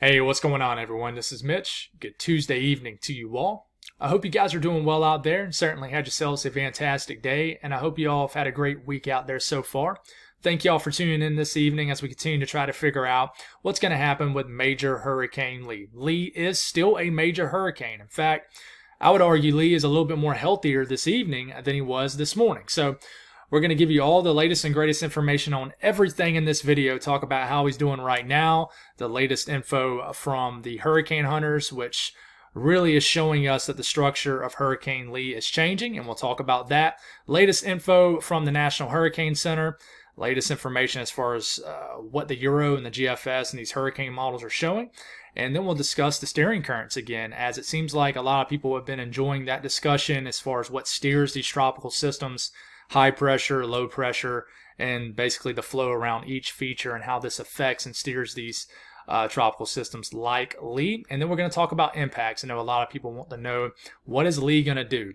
Hey, what's going on, everyone? This is Mitch. Good Tuesday evening to you all. I hope you guys are doing well out there and certainly had yourselves a fantastic day, and I hope you all have had a great week out there so far. Thank you all for tuning in this evening as we continue to try to figure out what's going to happen with Major Hurricane Lee. Lee is still a major hurricane. In fact, I would argue Lee is a little bit more healthier this evening than he was this morning. So we're going to give you all the latest and greatest information on everything in this video, talk about how he's doing right now, the latest info from the hurricane hunters, which really is showing us that the structure of Hurricane Lee is changing, and we'll talk about that. Latest info from the National Hurricane Center, latest information as far as what the Euro and the GFS and these hurricane models are showing. And then we'll discuss the steering currents again, as it seems like a lot of people have been enjoying that discussion as far as what steers these tropical systems, high pressure, low pressure, and basically the flow around each feature and how this affects and steers these tropical systems like Lee. And then we're going to talk about impacts. I know a lot of people want to know, what is Lee going to do?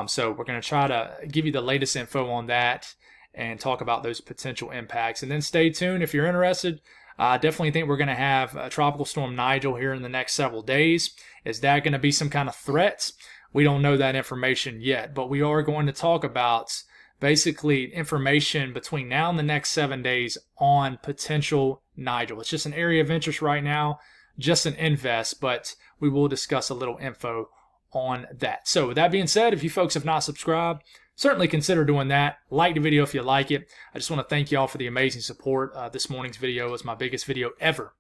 So we're going to try to give you the latest info on that and talk about those potential impacts. And then stay tuned if you're interested. I definitely think we're going to have Tropical Storm Nigel here in the next several days. Is that going to be some kind of threat? We don't know that information yet, but we are going to talk about basically information between now and the next 7 days on potential Nigel. It's just an area of interest right now, just an invest, but we will discuss a little info on that. So with that being said, if you folks have not subscribed, certainly consider doing that. Like the video if you like it. I just want to thank you all for the amazing support. This morning's video was my biggest video ever.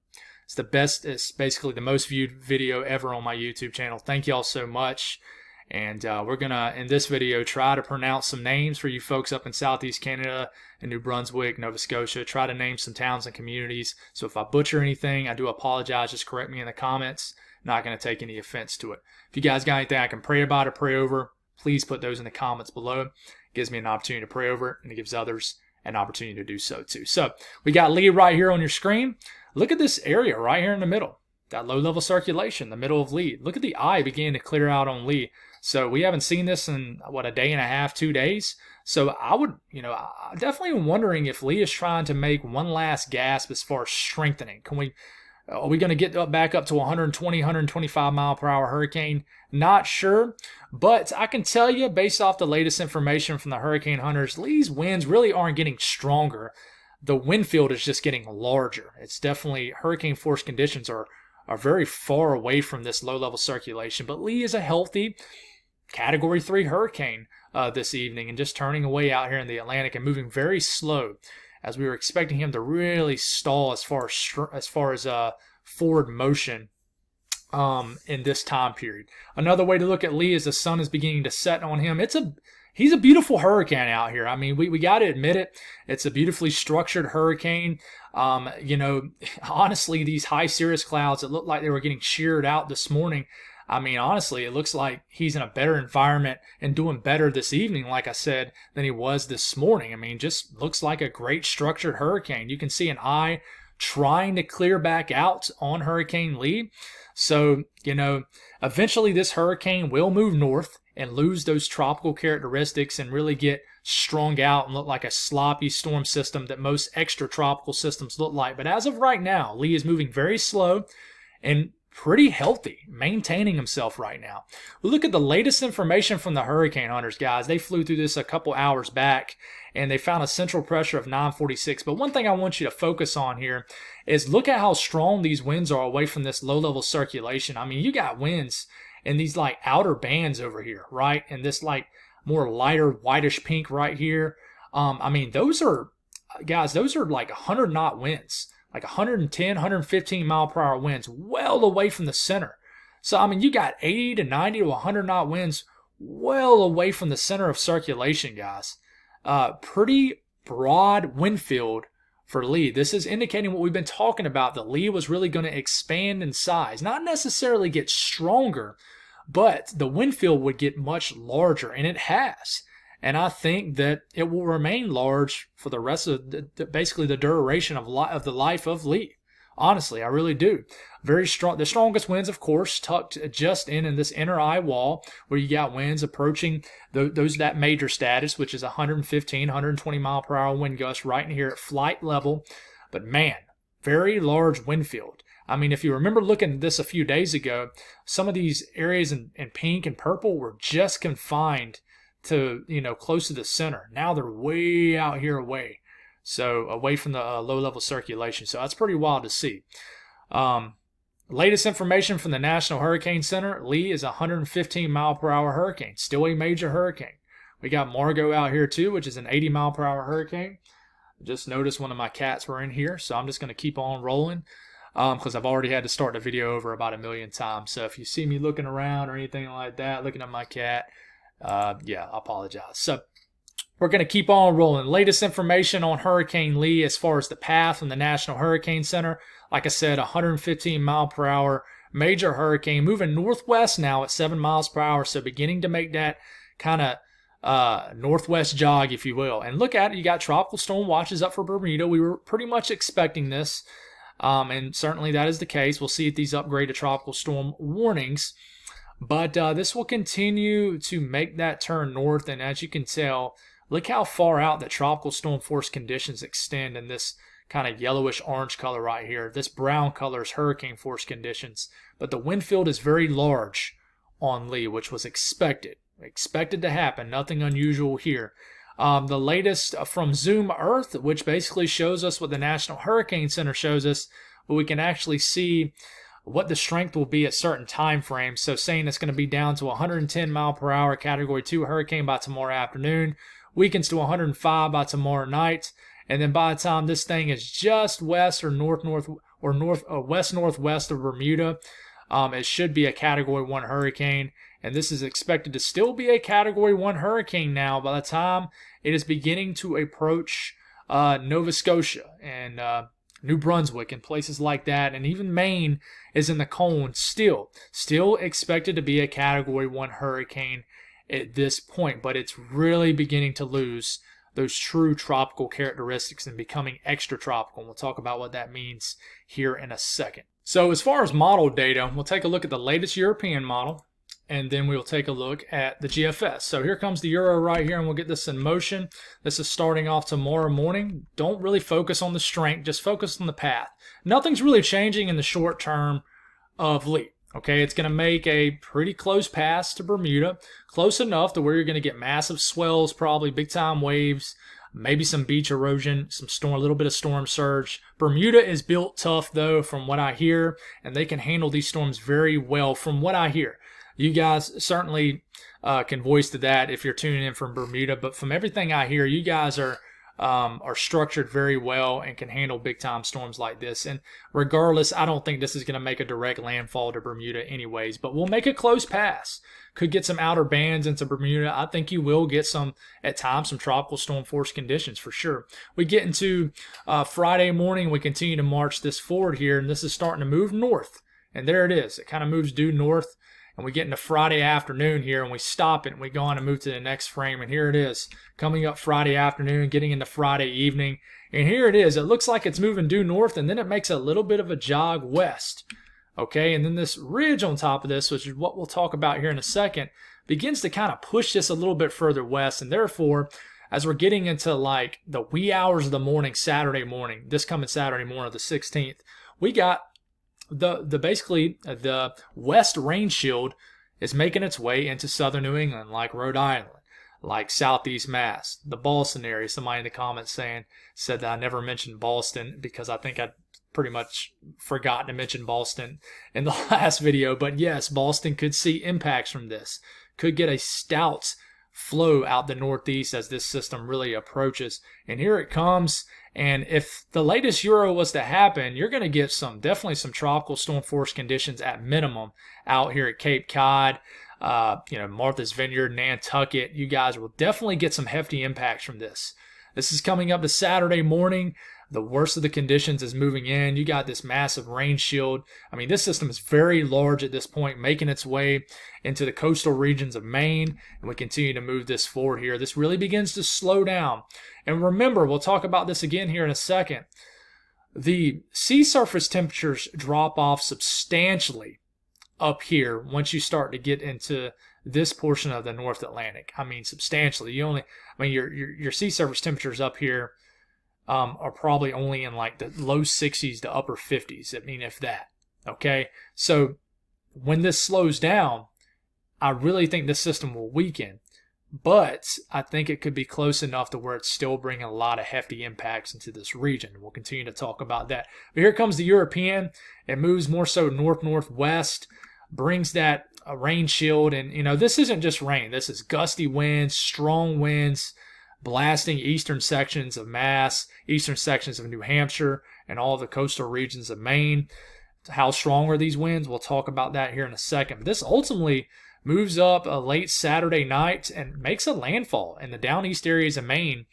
It's the best, it's basically the most viewed video ever on my YouTube channel. Thank you all so much. And we're going to, in this video, try to pronounce some names for you folks up in Southeast Canada and New Brunswick, Nova Scotia. Try to name some towns and communities. So if I butcher anything, I do apologize. Just correct me in the comments. Not going to take any offense to it. If you guys got anything I can pray about or pray over, please put those in the comments below. It gives me an opportunity to pray over it, and it gives others an opportunity to do so too. So we got Lee right here on your screen. Look at this area right here in the middle. That low-level circulation, the middle of Lee. Look at the eye beginning to clear out on Lee. So we haven't seen this in, what, a day and a half, 2 days? So I would, I definitely am wondering if Lee is trying to make one last gasp as far as strengthening. Are we going to get back up to 120, 125 mile per hour hurricane? Not sure, but I can tell you, based off the latest information from the hurricane hunters, Lee's winds really aren't getting stronger. The wind field is just getting larger. It's definitely, hurricane force conditions are very far away from this low-level circulation. But Lee is a healthy Category 3 hurricane this evening, and just turning away out here in the Atlantic and moving very slow, as we were expecting him to really stall as far as forward motion in this time period. Another way to look at Lee is the sun is beginning to set on him. He's a beautiful hurricane out here. I mean, we got to admit it. It's a beautifully structured hurricane. Honestly, these high cirrus clouds, it looked like they were getting sheared out this morning. I mean, honestly, it looks like he's in a better environment and doing better this evening, like I said, than he was this morning. I mean, just looks like a great structured hurricane. You can see an eye trying to clear back out on Hurricane Lee. So, eventually this hurricane will move north and lose those tropical characteristics and really get strung out and look like a sloppy storm system that most extratropical systems look like. But as of right now, Lee is moving very slow and pretty healthy, maintaining himself right now. We look at the latest information from the hurricane hunters, guys. They flew through this a couple hours back, and they found a central pressure of 946. But one thing I want you to focus on here is look at how strong these winds are away from this low-level circulation. I mean, you got winds in these like outer bands over here, right? And this like more lighter whitish pink right here. I mean, those are, guys, those are like 100-knot winds. Like 110, 115 mile per hour winds well away from the center. So, I mean, you got 80 to 90 to 100 knot winds well away from the center of circulation, guys. Pretty broad wind field for Lee. This is indicating what we've been talking about, that Lee was really going to expand in size. Not necessarily get stronger, but the wind field would get much larger, and it has. And I think that it will remain large for the rest of basically the duration of the life of Lee. Honestly, I really do. Very strong. The strongest winds, of course, tucked just in this inner eye wall, where you got winds approaching that major status, which is 115, 120 mile per hour wind gusts right in here at flight level. But man, very large wind field. I mean, if you remember looking at this a few days ago, some of these areas in pink and purple were just confined to, close to the center. Now they're way out here away. So away from the low-level circulation. So that's pretty wild to see. Latest information from the National Hurricane Center, Lee is a 115-mile-per-hour hurricane. Still a major hurricane. We got Margot out here too, which is an 80-mile-per-hour hurricane. Just noticed one of my cats were in here, so I'm just going to keep on rolling because I've already had to start the video over about 1 million times. So if you see me looking around or anything like that, looking at my cat, yeah, I apologize. So we're going to keep on rolling. Latest information on Hurricane Lee as far as the path from the National Hurricane Center. Like I said, 115-mile-per-hour major hurricane moving northwest now at 7 miles per hour. So beginning to make that kind of northwest jog, if you will. And look at it, you got tropical storm watches up for Bermuda. We were pretty much expecting this, and certainly that is the case. We'll see if these upgrade to tropical storm warnings. But this will continue to make that turn north, and as you can tell, look how far out that tropical storm force conditions extend in this kind of yellowish orange color right here. This brown color is hurricane force conditions, but the wind field is very large on Lee, which was expected to happen. Nothing unusual here. The latest from Zoom Earth, which basically shows us what the National Hurricane Center shows us, but we can actually see what the strength will be at certain time frames. So saying it's going to be down to 110 mile per hour Category 2 hurricane by tomorrow afternoon, weakens to 105 by tomorrow night, and then by the time this thing is just west or west northwest of Bermuda, it should be a Category 1 hurricane. And this is expected to still be a Category 1 hurricane now by the time it is beginning to approach Nova Scotia and New Brunswick and places like that. And even Maine is in the cone still expected to be a Category 1 hurricane at this point. But it's really beginning to lose those true tropical characteristics and becoming extra tropical. And we'll talk about what that means here in a second. So as far as model data, we'll take a look at the latest European model, and then we'll take a look at the GFS. So here comes the Euro right here, and we'll get this in motion. This is starting off tomorrow morning. Don't really focus on the strength, just focus on the path. Nothing's really changing in the short term of Lee. Okay, it's going to make a pretty close pass to Bermuda, close enough to where you're going to get massive swells, probably big-time waves, maybe some beach erosion, a little bit of storm surge. Bermuda is built tough, though, from what I hear, and they can handle these storms very well from what I hear. You guys certainly can voice to that if you're tuning in from Bermuda, but from everything I hear, you guys are structured very well and can handle big-time storms like this. And regardless, I don't think this is going to make a direct landfall to Bermuda anyways, but we'll make a close pass. Could get some outer bands into Bermuda. I think you will get at times, some tropical storm force conditions for sure. We get into Friday morning. We continue to march this forward here, and this is starting to move north. And there it is. It kind of moves due north. And we get into Friday afternoon here, and we stop it, and we go on and move to the next frame. And here it is, coming up Friday afternoon, getting into Friday evening. And here it is. It looks like it's moving due north, and then it makes a little bit of a jog west. Okay, and then this ridge on top of this, which is what we'll talk about here in a second, begins to kind of push this a little bit further west. And therefore, as we're getting into like the wee hours of the morning, Saturday morning, this coming Saturday morning, the 16th, we got basically the west rain shield is making its way into southern New England, like Rhode Island, like southeast Mass, the Boston area. Somebody in the comments said that I never mentioned Boston because I think I pretty much forgot to mention Boston in the last video. But yes, Boston could see impacts from this, could get a stout flow out the northeast as this system really approaches. And here it comes. And if the latest Euro was to happen, you're going to get definitely some tropical storm force conditions at minimum out here at Cape Cod, Martha's Vineyard, Nantucket. You guys will definitely get some hefty impacts from this. This is coming up to Saturday morning. The worst of the conditions is moving in. You got this massive rain shield. I mean, this system is very large at this point, making its way into the coastal regions of Maine, and we continue to move this forward here. This really begins to slow down. And remember, we'll talk about this again here in a second. The sea surface temperatures drop off substantially up here once you start to get into this portion of the North Atlantic. I mean, substantially. Your sea surface temperatures up here are probably only in like the low 60s to upper 50s. I mean, if that. Okay, so when this slows down, I really think this system will weaken, but I think it could be close enough to where it's still bringing a lot of hefty impacts into this region. We'll continue to talk about that. But here comes the European. It moves more so north-northwest, brings that rain shield. And, this isn't just rain. This is gusty winds, strong winds, blasting eastern sections of Mass, eastern sections of New Hampshire, and all the coastal regions of Maine. How strong are these winds? We'll talk about that here in a second. But this ultimately moves up a late Saturday night and makes a landfall in the down east areas of Maine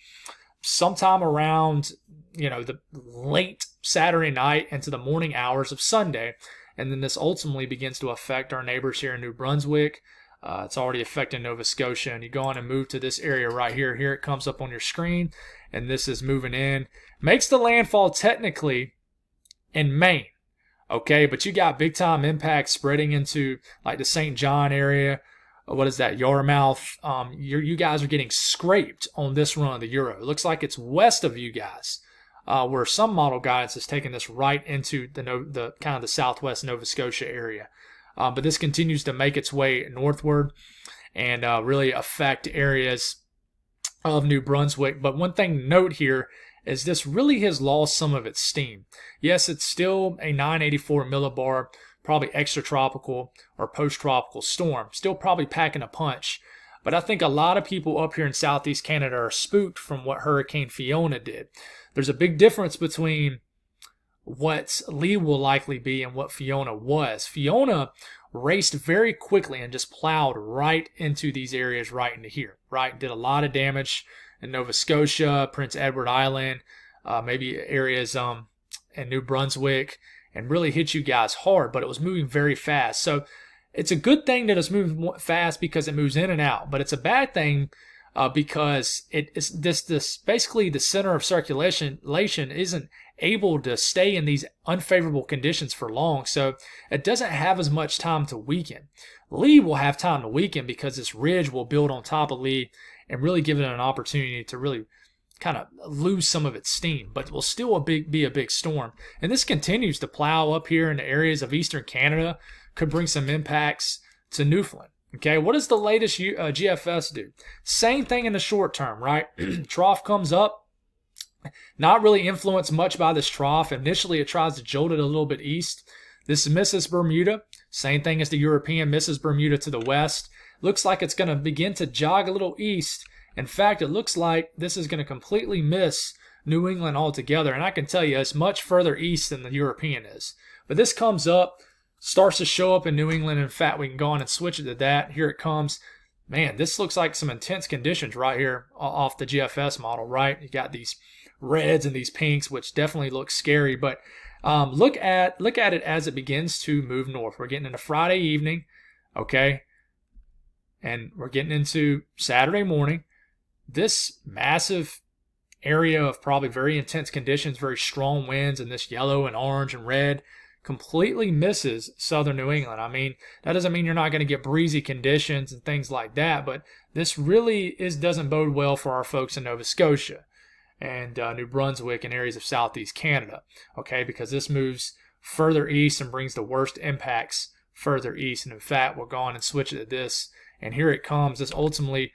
sometime around, the late Saturday night into the morning hours of Sunday. And then this ultimately begins to affect our neighbors here in New Brunswick. It's already affecting Nova Scotia. And you go on and move to this area right here. Here it comes up on your screen. And this is moving in. Makes the landfall technically in Maine. Okay, but you got big time impact spreading into like the St. John area. What is that? Yarmouth. You guys are getting scraped on this run of the Euro. It looks like it's west of you guys, where some model guidance is taking this right into the kind of the southwest Nova Scotia area. But this continues to make its way northward and really affect areas of New Brunswick. But one thing to note here is this really has lost some of its steam. Yes, it's still a 984 millibar, probably extratropical or post-tropical storm. Still probably packing a punch. But I think a lot of people up here in southeast Canada are spooked from what Hurricane Fiona did. There's a big difference between what Lee will likely be and what Fiona was. Fiona raced very quickly and just plowed right into these areas right into here, right? Did a lot of damage in Nova Scotia, Prince Edward Island, maybe areas in New Brunswick, and really hit you guys hard, but it was moving very fast. So it's a good thing that it's moving fast because it moves in and out, but it's a bad thing because it's this basically the center of circulation isn't able to stay in these unfavorable conditions for long, so it doesn't have as much time to weaken. Lee will have time to weaken because this ridge will build on top of Lee and really give it an opportunity to really kind of lose some of its steam, but it will still be a big storm. And this continues to plow up here in the areas of eastern Canada, could bring some impacts to Newfoundland. Okay, what does the latest GFS do? Same thing in the short term, right? Trough comes up, not really influenced much by this trough. Initially, it tries to jolt it a little bit east. This misses Bermuda. Same thing as the European, misses Bermuda to the west. Looks like it's going to begin to jog a little east. In fact, it looks like this is going to completely miss New England altogether. And I can tell you, it's much further east than the European is. But this comes up, starts to show up in New England. In fact, we can go on and switch it to that. Here it comes. Man, this looks like some intense conditions right here off the GFS model, right? You got these reds and these pinks, which definitely look scary. But look at it as it begins to move north. We're getting into Friday evening, okay? And we're getting into Saturday morning. This massive area of probably very intense conditions, very strong winds, and this yellow and orange and red completely misses southern New England. I mean, that doesn't mean you're not going to get breezy conditions and things like that, but this really doesn't bode well for our folks in Nova Scotia and New Brunswick and areas of southeast Canada, okay, because this moves further east and brings the worst impacts further east. And in fact, we'll go on and switch it to this, and here it comes. This ultimately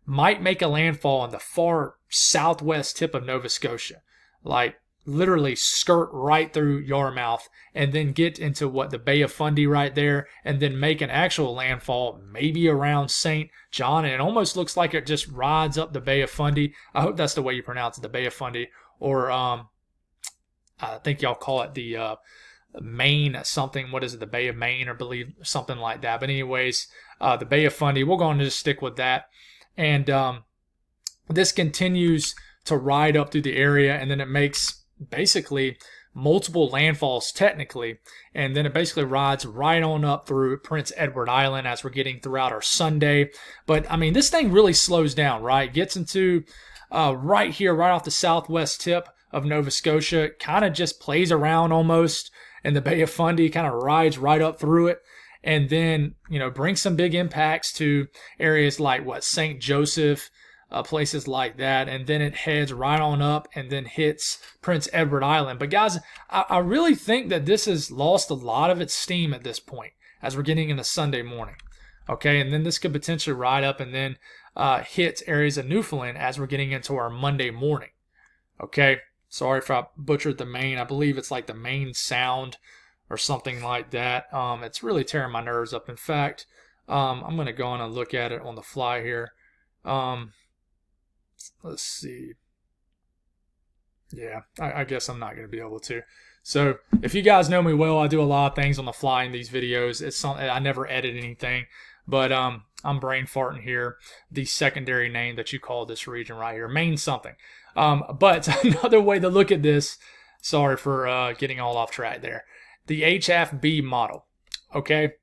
might make a landfall on the far southwest tip of Nova Scotia, like literally skirt right through Yarmouth and then get into the Bay of Fundy right there, and then make an actual landfall maybe around St. John. And it almost looks like it just rides up the Bay of Fundy. I hope that's the way you pronounce it, the Bay of Fundy, or I think y'all call it the Maine something. What is it? The Bay of Maine, or believe something like that. But anyways, the Bay of Fundy, we're going to just stick with that. And this continues to ride up through the area, and then it makes basically multiple landfalls technically, and then it basically rides right on up through Prince Edward Island as we're getting throughout our Sunday. But I mean, this thing really slows down, right? Gets into right here, right off the southwest tip of Nova Scotia, kind of just plays around almost in the Bay of Fundy, kind of rides right up through it, and then brings some big impacts to areas like St. Joseph, places like that, and then it heads right on up and then hits Prince Edward Island. But guys, I really think that this has lost a lot of its steam at this point as we're getting into Sunday morning. Okay, and then this could potentially ride up and then hit areas of Newfoundland as we're getting into our Monday morning. Okay, sorry if I butchered the Maine. I believe it's like the Maine Sound or something like that. It's really tearing my nerves up. In fact, I'm going to go on and look at it on the fly here. Let's see. Yeah, I guess I'm not going to be able to. So if you guys know me well, I do a lot of things on the fly in these videos. It's something I never edit anything, but I'm brain farting here. The secondary name that you call this region right here, Maine something. But another way to look at this, sorry for getting all off track there, the HFB model. Okay,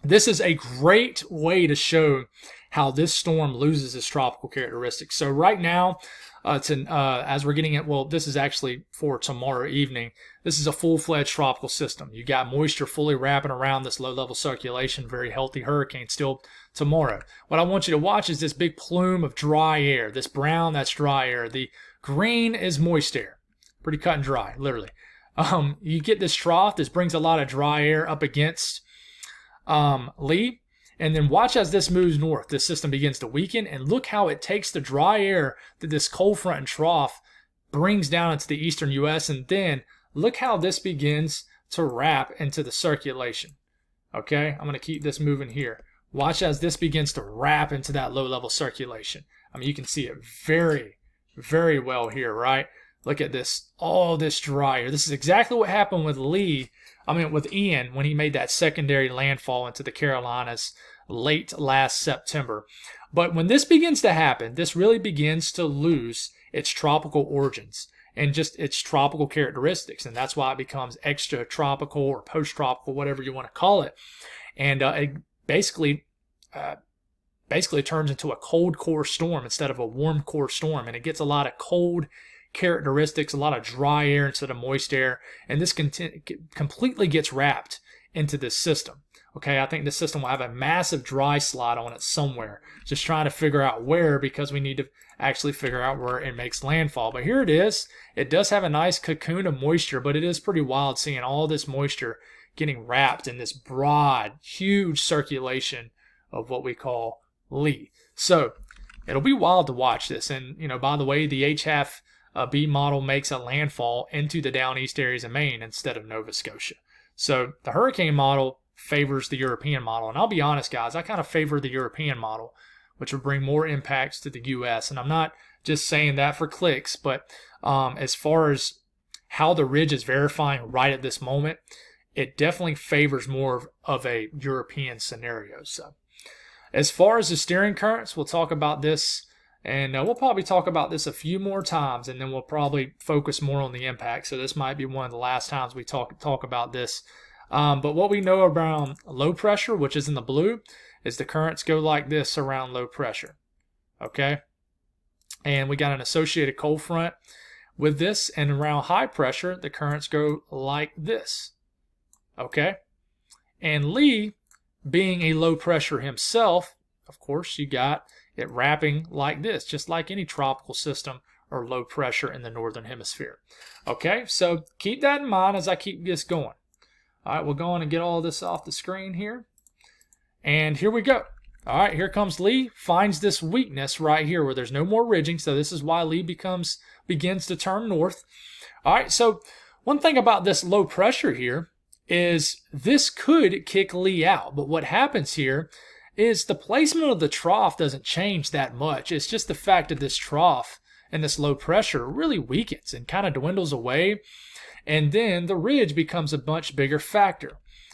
this is a great way to show how this storm loses its tropical characteristics. So right now, as we're getting it, well, this is actually for tomorrow evening. This is a full-fledged tropical system. You got moisture fully wrapping around this low-level circulation, very healthy hurricane still tomorrow. What I want you to watch is this big plume of dry air. This brown, that's dry air. The green is moist air. Pretty cut and dry, literally. You get this trough. This brings a lot of dry air up against Lee. And then watch as this moves north. This system begins to weaken, and look how it takes the dry air that this cold front and trough brings down into the eastern U.S. And then look how this begins to wrap into the circulation. Okay, I'm going to keep this moving here. Watch as this begins to wrap into that low-level circulation. I mean, you can see it very, very well here, right? Look at this, all this dry air. This is exactly what happened with with Ian when he made that secondary landfall into the Carolinas late last September. But when this begins to happen, this really begins to lose its tropical origins and just its tropical characteristics. And that's why it becomes extra tropical or post-tropical, whatever you want to call it. And it basically turns into a cold core storm instead of a warm core storm. And it gets a lot of cold characteristics, a lot of dry air instead of moist air. And this completely gets wrapped into this system. Okay, I think this system will have a massive dry slot on it somewhere. Just trying to figure out where, because we need to actually figure out where it makes landfall. But here it is. It does have a nice cocoon of moisture, but it is pretty wild seeing all this moisture getting wrapped in this broad, huge circulation of what we call Lee. So it'll be wild to watch this. And, by the way, the HFB model makes a landfall into the down east areas of Maine instead of Nova Scotia. So the hurricane model favors the European model. And I'll be honest, guys, I kind of favor the European model, which would bring more impacts to the U.S. And I'm not just saying that for clicks, but as far as how the ridge is verifying right at this moment, it definitely favors more of a European scenario. So as far as the steering currents, we'll talk about this, and we'll probably talk about this a few more times, and then we'll probably focus more on the impact. So this might be one of the last times we talk about this. But what we know around low pressure, which is in the blue, is the currents go like this around low pressure. Okay? And we got an associated cold front with this, and around high pressure, the currents go like this. Okay? And Lee, being a low pressure himself, of course, you got it wrapping like this, just like any tropical system or low pressure in the northern hemisphere. Okay? So keep that in mind as I keep this going. All right, we'll go on and get all this off the screen here. And here we go. All right, here comes Lee, finds this weakness right here where there's no more ridging. So this is why Lee begins to turn north. All right, so one thing about this low pressure here is this could kick Lee out. But what happens here is the placement of the trough doesn't change that much. It's just the fact that this trough and this low pressure really weakens and kind of dwindles away. And then the ridge becomes a much bigger factor.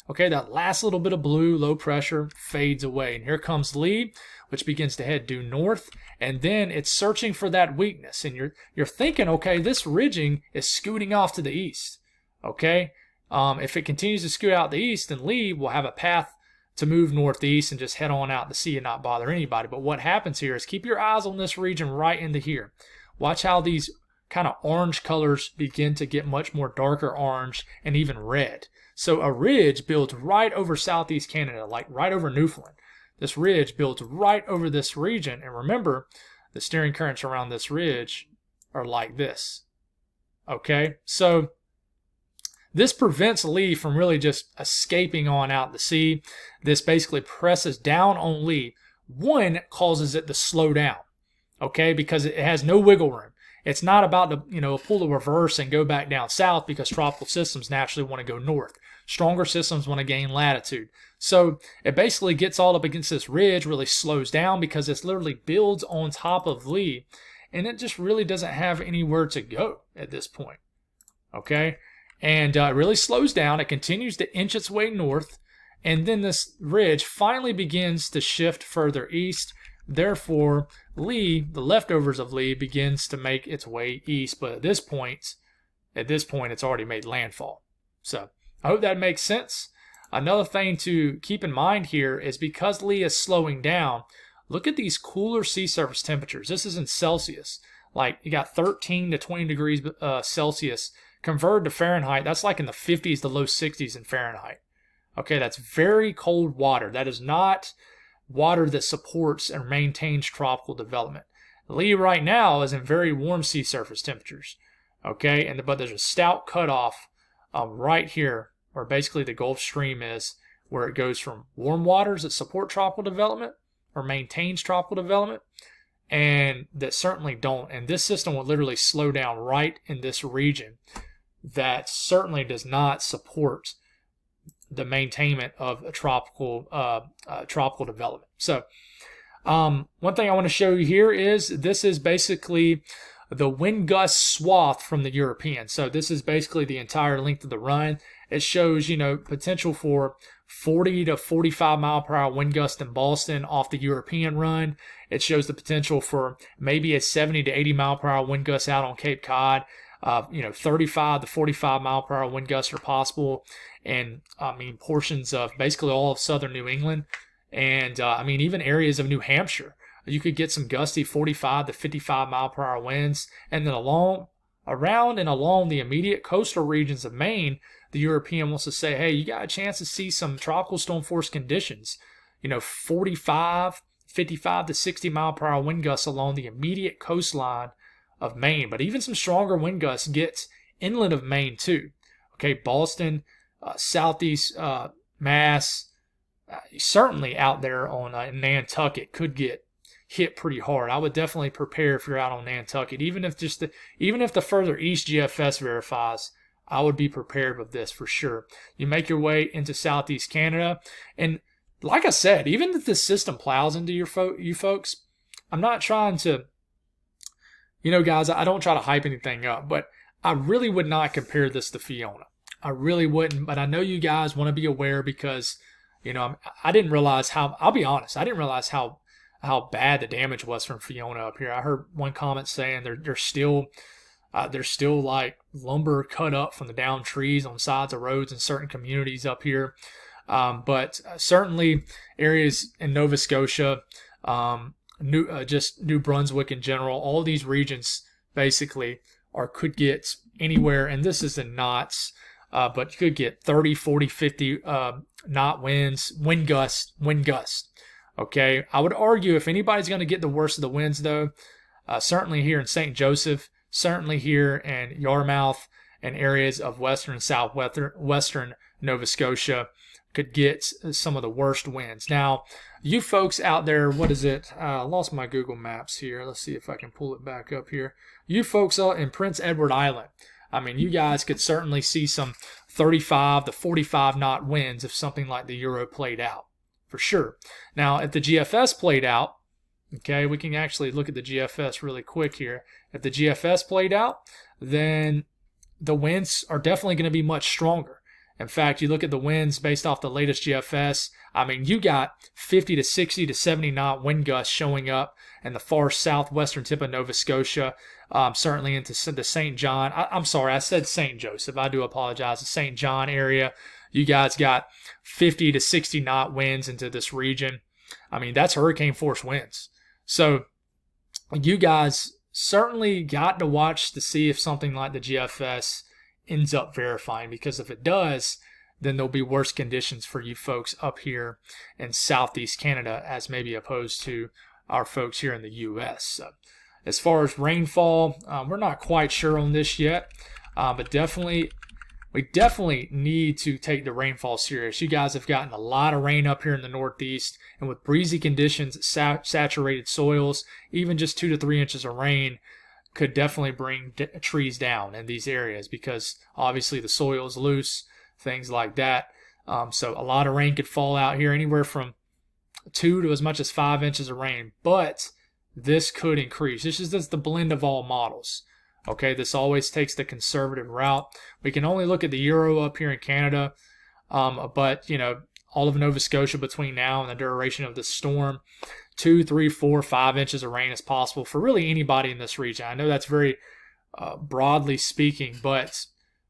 Okay, that last little bit of blue, low pressure, fades away. And here comes Lee, which begins to head due north. And then it's searching for that weakness. And you're thinking, okay, this ridging is scooting off to the east. Okay, if it continues to scoot out the east, then Lee will have a path to move northeast and just head on out to sea and not bother anybody. But what happens here is keep your eyes on this region right into here. Watch how these kind of orange colors begin to get much more darker orange and even red. So a ridge builds right over southeast Canada, like right over Newfoundland. This ridge builds right over this region. And remember, the steering currents around this ridge are like this. Okay, so this prevents Lee from really just escaping on out to sea. This basically presses down on Lee. One, causes it to slow down, okay, because it has no wiggle room. It's not about to, pull the reverse and go back down south, because tropical systems naturally want to go north. Stronger systems want to gain latitude. So it basically gets all up against this ridge, really slows down because it literally builds on top of Lee, and it just really doesn't have anywhere to go at this point, okay? And it really slows down. It continues to inch its way north, and then this ridge finally begins to shift further east. Therefore, Lee, the leftovers of Lee, begins to make its way east. But at this point, it's already made landfall. So I hope that makes sense. Another thing to keep in mind here is because Lee is slowing down, look at these cooler sea surface temperatures. This is in Celsius. Like, you got 13 to 20 degrees Celsius. Converted to Fahrenheit, that's like in the 50s to low 60s in Fahrenheit. Okay, that's very cold water. That is not water that supports and maintains tropical development. Lee right now is in very warm sea surface temperatures. Okay, but there's a stout cutoff right here where basically the Gulf Stream is, where it goes from warm waters that support tropical development or maintains tropical development, and that certainly don't. And this system will literally slow down right in this region that certainly does not support the maintainment of a tropical development. So one thing I want to show you here is this is basically the wind gust swath from the European. So this is basically the entire length of the run. It shows, potential for 40 to 45 mile per hour wind gust in Boston off the European run. It shows the potential for maybe a 70 to 80 mile per hour wind gust out on Cape Cod. 35 to 45 mile per hour wind gusts are possible, and portions of basically all of southern New England, and even areas of New Hampshire. You could get some gusty 45 to 55 mile per hour winds, and then around and along the immediate coastal regions of Maine, the European wants to say, hey, you got a chance to see some tropical storm force conditions. 45, 55 to 60 mile per hour wind gusts along the immediate coastline of Maine, but even some stronger wind gusts get inland of Maine too. Okay, Boston, southeast Mass, certainly out there on Nantucket could get hit pretty hard. I would definitely prepare if you're out on Nantucket, even if the further east GFS verifies. I would be prepared with this for sure. You make your way into southeast Canada, and like I said, even if this system plows into you folks, I'm not trying to. Guys, I don't try to hype anything up, but I really would not compare this to Fiona. I really wouldn't, but I know you guys want to be aware because, I didn't realize I'll be honest, I didn't realize how bad the damage was from Fiona up here. I heard one comment saying there's still like lumber cut up from the downed trees on sides of roads in certain communities up here. But certainly areas in Nova Scotia, New Brunswick in general, all these regions basically could get anywhere, and this is in knots, but you could get 30, 40, 50 knot winds, wind gust. Okay, I would argue if anybody's going to get the worst of the winds, though, certainly here in St. Joseph, certainly here in Yarmouth and areas of western and southwestern Nova Scotia could get some of the worst winds. Now, you folks out there, what is it? I lost my Google Maps here. Let's see if I can pull it back up here. You folks out in Prince Edward Island, you guys could certainly see some 35 to 45 knot winds if something like the Euro played out, for sure. Now, if the GFS played out, okay, we can actually look at the GFS really quick here. If the GFS played out, then the winds are definitely going to be much stronger. In fact, you look at the winds based off the latest GFS, you got 50 to 60 to 70 knot wind gusts showing up in the far southwestern tip of Nova Scotia, certainly into the St. John. I'm sorry, I said St. Joseph. I do apologize. The St. John area, you guys got 50 to 60 knot winds into this region. That's hurricane force winds. So you guys certainly got to watch to see if something like the GFS ends up verifying, because if it does, then there'll be worse conditions for you folks up here in southeast Canada as maybe opposed to our folks here in the U.S. So, as far as rainfall, we're not quite sure on this yet, but we definitely need to take the rainfall serious. You guys have gotten a lot of rain up here in the Northeast, and with breezy conditions, saturated soils, even just 2 to 3 inches of rain could definitely bring trees down in these areas because obviously the soil is loose, things like that. So a lot of rain could fall out here, anywhere from 2 to as much as 5 inches of rain, but this could increase. This is just the blend of all models. Okay, this always takes the conservative route. We can only look at the Euro up here in Canada, but all of Nova Scotia between now and the duration of the storm, 2, 3, 4, 5 inches of rain is possible for really anybody in this region. I know that's very broadly speaking, but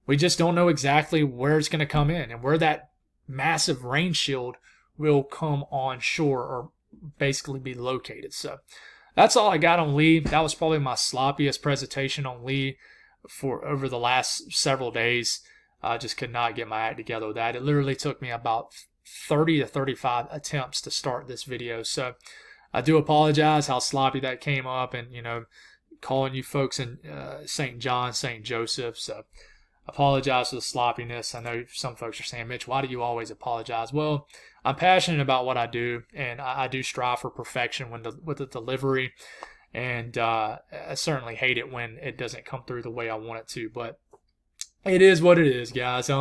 we just don't know exactly where it's going to come in and where that massive rain shield will come on shore or basically be located. So that's all I got on Lee. That was probably my sloppiest presentation on Lee for over the last several days. I just could not get my act together with that. It literally took me about 30 to 35 attempts to start this video. So I do apologize how sloppy that came up, and calling you folks in St. John, St. Joseph. So apologize for the sloppiness. I know some folks are saying, Mitch, why do you always apologize? Well, I'm passionate about what I do, and I do strive for perfection with the delivery, and I certainly hate it when it doesn't come through the way I want it to, but it is what it is, guys.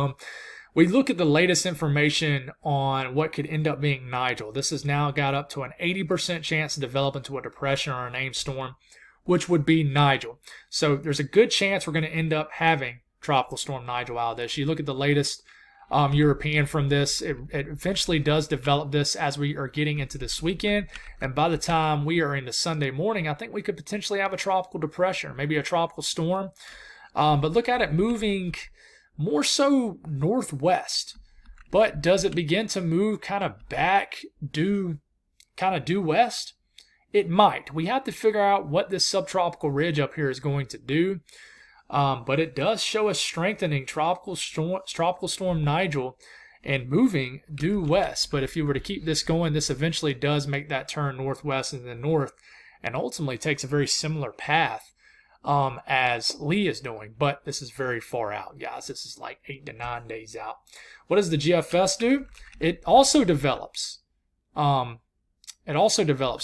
We look at the latest information on what could end up being Nigel. This has now got up to an 80% chance to develop into a depression or a named storm, which would be Nigel. So there's a good chance we're going to end up having Tropical Storm Nigel out of this. You look at the latest European from this, it eventually does develop this as we are getting into this weekend, and by the time we are into Sunday morning, I think we could potentially have a tropical depression, maybe a tropical storm, but look at it moving more so northwest. But does it begin to move kind of back due west? It might. We have to figure out what this subtropical ridge up here is going to do. But it does show a strengthening tropical storm Nigel and moving due west. But if you were to keep this going, this eventually does make that turn northwest and then north, and ultimately takes a very similar path as Lee is doing. But this is very far out, guys. This is like 8 to 9 days out. What does the GFS do? It also develops.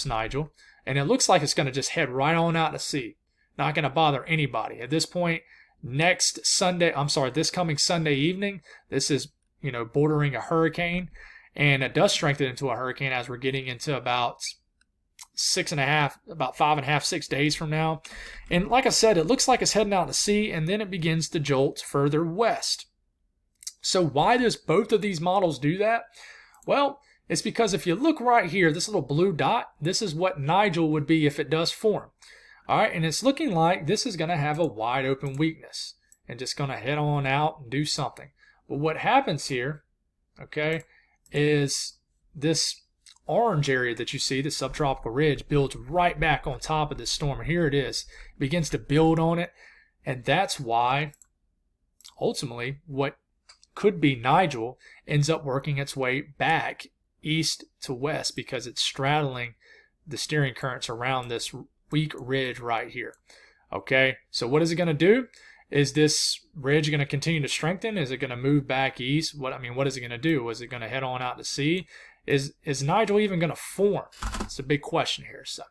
Nigel, and it looks like it's going to just head right on out to sea. Not going to bother anybody. At this point, this coming Sunday evening, this is, bordering a hurricane, and it does strengthen into a hurricane as we're getting into about 5.5, 6 days from now. And like I said, it looks like it's heading out to sea, and then it begins to jolt further west. So why does both of these models do that? Well, it's because if you look right here, this little blue dot, this is what Nigel would be if it does form. All right, and it's looking like this is going to have a wide open weakness and just going to head on out and do something. But what happens here, okay, is this orange area that you see, the subtropical ridge, builds right back on top of this storm. And here it is. It begins to build on it. And that's why, ultimately, what could be Nigel ends up working its way back east to west because it's straddling the steering currents around this weak ridge right here. Okay, so what is it going to do? Is this ridge going to continue to strengthen? Is it going to move back east? What is it going to do? Is it going to head on out to sea? Is Nigel even going to form? It's a big question here. So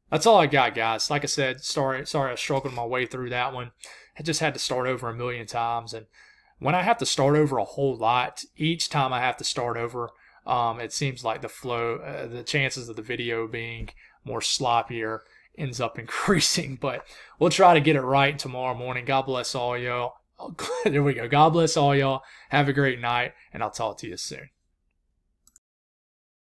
that's all I got, guys. Like I said, sorry I struggled my way through that one. I just had to start over a million times, and when I have to start over a whole lot, each time I have to start over, it seems like the chances of the video being more sloppier ends up increasing. But we'll try to get it right tomorrow morning. God bless all y'all. There we go. God bless all y'all. Have a great night, and I'll talk to you soon.